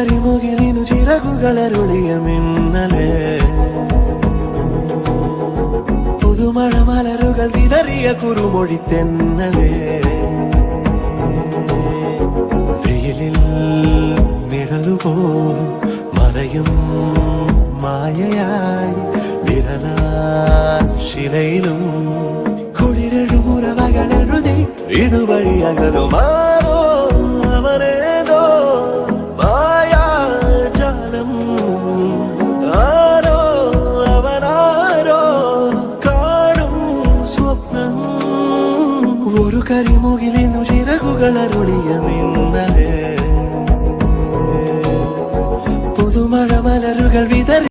കരിമുകിലിനു ചിറകുകളരുളിയ മിന്നലേ പുതുമഴ മലരുകൾ വിതറിയ കുറുമൊഴി തെന്നലേ വെയിലിൽ നിഴലുപോ മറയും മായയായി വിരലാശിലയിലും കുളിരെഴുമുറവകളെഴുതി ഇതുവഴി അകലുമാറോ അവനേതോ മായാജാലം ആരോ അവനാരോ കാണും സ്വപ്നം ഒരു കരിമുകിലിനു ചിറകുകളരുളിയ മിന്നലേ പുതുമഴ മലരുകൾ വിതറി